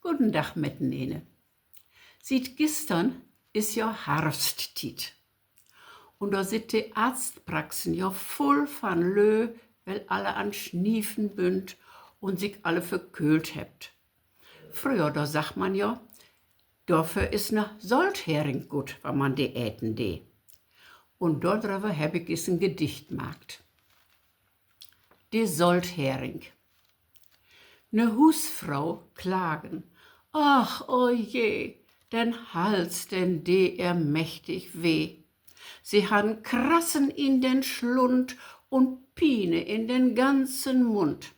Guten Tag mittenene. Sieht gestern ist ja Herbsttit. Und da sind die Arztpraxen ja voll von Lö, weil alle an Schniefen bünd und sich alle verkühlt hebt. Früher, da sagt man ja, dafür ist ne Solthering gut, wenn man die äten de. Und darüber hab ich es ein Gedicht gemacht. Die Solthering. Ne Husfrau klagen, ach, o je, den Hals, den de er mächtig weh. Sie han Krassen in den Schlund und Pine in den ganzen Mund.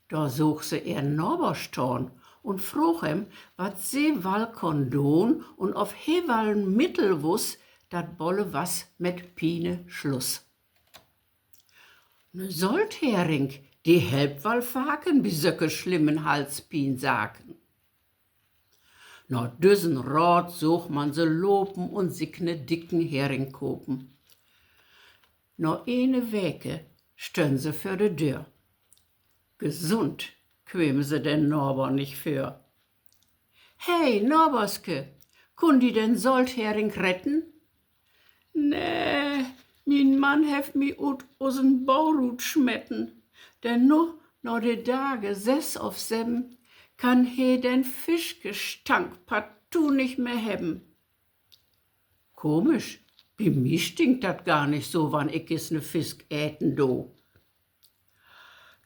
Da such se er Norberstorn und froch em, wat se wall Kondon und auf hewallen Mittel wuss, dat bolle was mit Pine Schluss. Ne Solthering, die helpt wall faken, wie söcke schlimmen Halspien sagen. Na düsen Rat such man se lopen und sich ne dicken Hering kopen. Na eine Weke stön se für de Dörr. Gesund quem se den Norber nicht für. Hey, Norberske, kun die den Solthering retten? Nee, min Mann hef mi ut usen Baurut schmetten, denn no de Tage sess auf sem, kann he den Fischgestank partout nicht mehr hebben. Komisch, bei mir stinkt dat gar nicht so, wann ich is ne Fisk äten do.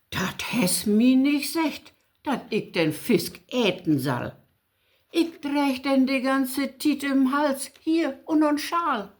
Dat hes mi nicht secht, dat ich den Fisk äten sall. Ich träg denn die ganze Tit im Hals, hier und Schal.